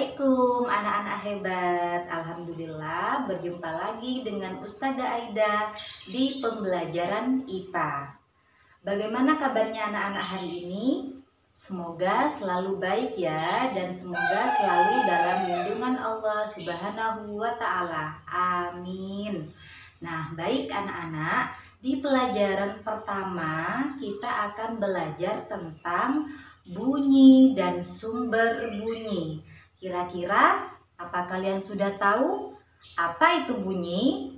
Assalamualaikum anak-anak hebat. Alhamdulillah berjumpa lagi dengan Ustazah Aida di pembelajaran IPA. Bagaimana kabarnya anak-anak hari ini? Semoga selalu baik ya, dan semoga selalu dalam lindungan Allah Subhanahu wa Ta'ala. Amin. Nah, baik anak-anak, di pelajaran pertama kita akan belajar tentang bunyi dan sumber bunyi. Kira-kira apa kalian sudah tahu apa itu bunyi?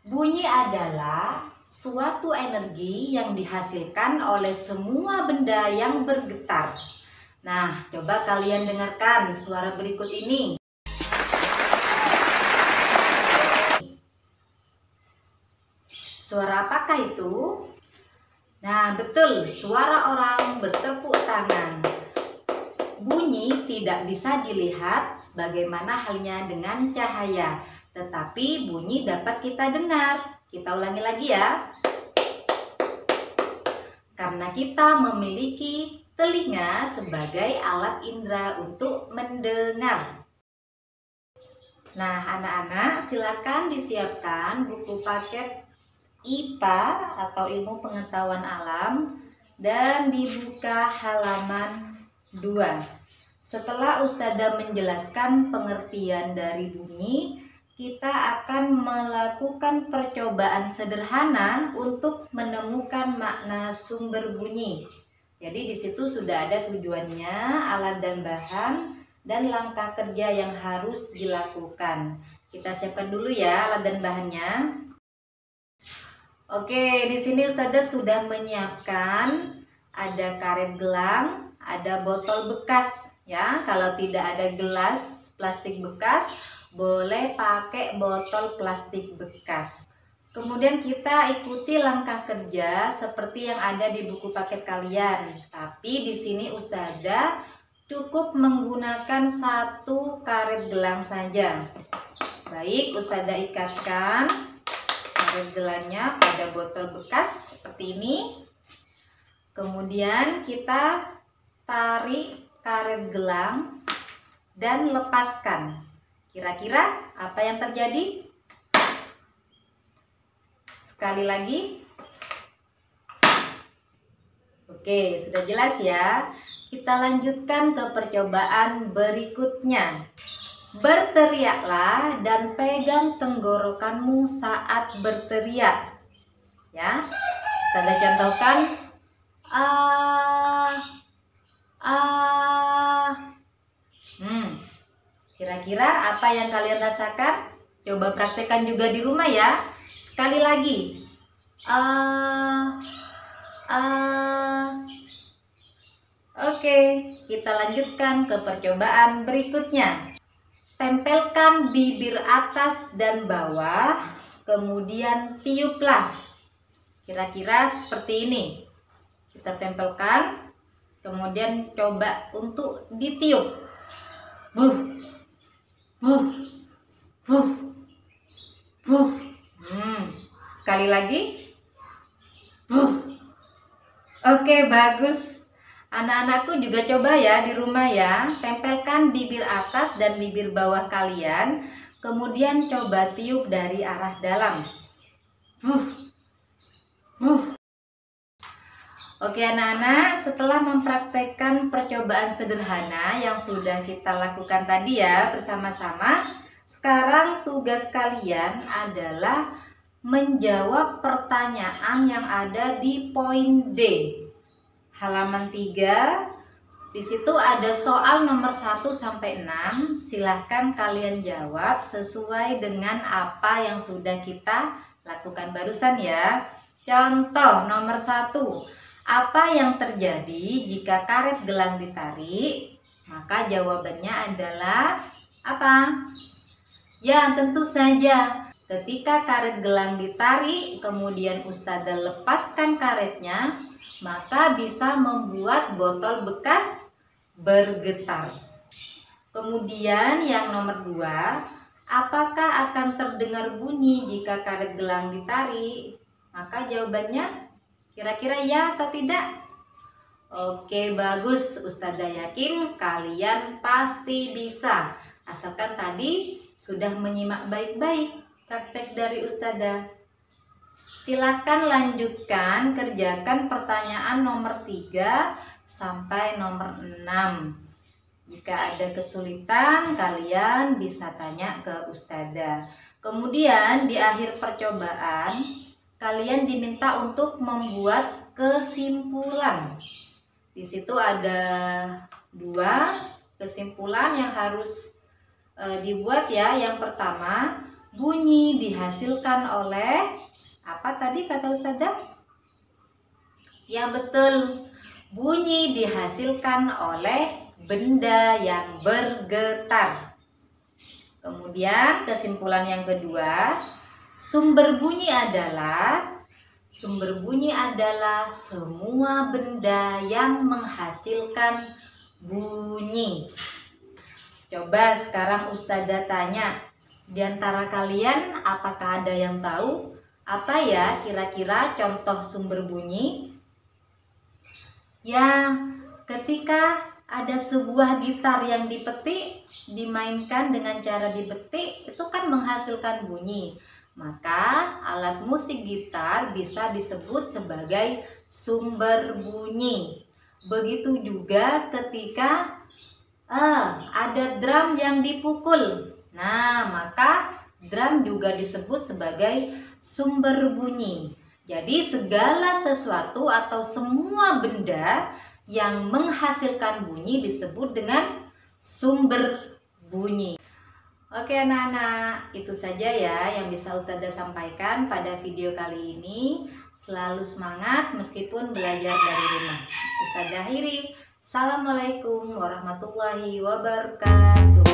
Bunyi adalah suatu energi yang dihasilkan oleh semua benda yang bergetar. Nah, coba kalian dengarkan suara berikut ini. Suara apakah itu? Nah, betul, suara orang bertepuk tangan. Bunyi tidak bisa dilihat sebagaimana halnya dengan cahaya, tetapi bunyi dapat kita dengar. Kita ulangi lagi ya. Karena kita memiliki telinga sebagai alat indera untuk mendengar. Nah, anak-anak silakan disiapkan buku paket IPA atau ilmu pengetahuan alam dan dibuka halaman 2. Setelah Ustazah menjelaskan pengertian dari bunyi, kita akan melakukan percobaan sederhana untuk menemukan makna sumber bunyi. Jadi di situ sudah ada tujuannya, alat dan bahan, dan langkah kerja yang harus dilakukan. Kita siapkan dulu ya alat dan bahannya. Oke, di sini Ustazah sudah menyiapkan ada karet gelang, ada botol bekas ya. Kalau tidak ada gelas plastik bekas, boleh pakai botol plastik bekas. Kemudian kita ikuti langkah kerja seperti yang ada di buku paket kalian. Tapi di sini Ustazah cukup menggunakan satu karet gelang saja. Baik, Ustazah ikatkan karet gelangnya pada botol bekas seperti ini. Kemudian kita tarik karet gelang dan lepaskan. Kira-kira apa yang terjadi? Sekali lagi. Oke, sudah jelas ya. Kita lanjutkan ke percobaan berikutnya. Berteriaklah dan pegang tenggorokanmu saat berteriak. Ya, kita contohkan. Kira-kira apa yang kalian rasakan? Coba praktekkan juga di rumah ya. Sekali lagi. Oke, kita lanjutkan ke percobaan berikutnya. Tempelkan bibir atas dan bawah, kemudian tiuplah. Kira-kira seperti ini. Kita tempelkan, kemudian coba untuk ditiup. Buh, buh, buh, buh. Sekali lagi. Buh. Oke, bagus. Anak-anakku juga coba ya di rumah ya. Tempelkan bibir atas dan bibir bawah kalian, kemudian coba tiup dari arah dalam. Oke anak-anak, setelah mempraktekkan percobaan sederhana yang sudah kita lakukan tadi ya bersama-sama, sekarang tugas kalian adalah menjawab pertanyaan yang ada di poin D. Halaman 3, di situ ada soal nomor 1 sampai 6. Silahkan kalian jawab sesuai dengan apa yang sudah kita lakukan barusan ya. Contoh nomor 1, apa yang terjadi jika karet gelang ditarik? Maka jawabannya adalah apa? Ya, tentu saja. Ketika karet gelang ditarik, kemudian Ustazah lepaskan karetnya, maka bisa membuat botol bekas bergetar. Kemudian yang nomor 2, apakah akan terdengar bunyi jika karet gelang ditarik? Maka jawabannya kira-kira ya atau tidak? Oke, bagus. Ustazah yakin kalian pasti bisa. Asalkan tadi sudah menyimak baik-baik praktek dari Ustazah. Silakan lanjutkan kerjakan pertanyaan nomor 3 sampai nomor 6. Jika ada kesulitan, kalian bisa tanya ke Ustazah. Kemudian di akhir percobaan, kalian diminta untuk membuat kesimpulan. Di situ ada 2 kesimpulan yang harus dibuat ya. Yang pertama, bunyi dihasilkan oleh apa tadi kata Ustazah? Ya betul, bunyi dihasilkan oleh benda yang bergetar. Kemudian kesimpulan yang kedua, sumber bunyi adalah semua benda yang menghasilkan bunyi. Coba sekarang Ustazah tanya, di antara kalian apakah ada yang tahu apa ya kira-kira contoh sumber bunyi? Ya, ketika ada sebuah gitar yang dipetik, dimainkan dengan cara dipetik, itu kan menghasilkan bunyi. Maka alat musik gitar bisa disebut sebagai sumber bunyi. Begitu juga ketika ada drum yang dipukul. Nah, maka drum juga disebut sebagai sumber bunyi. Jadi segala sesuatu atau semua benda yang menghasilkan bunyi disebut dengan sumber bunyi. Oke anak-anak, itu saja ya yang bisa Ustazah sampaikan pada video kali ini. Selalu semangat meskipun belajar dari rumah. Ustazah akhiri. Assalamualaikum warahmatullahi wabarakatuh.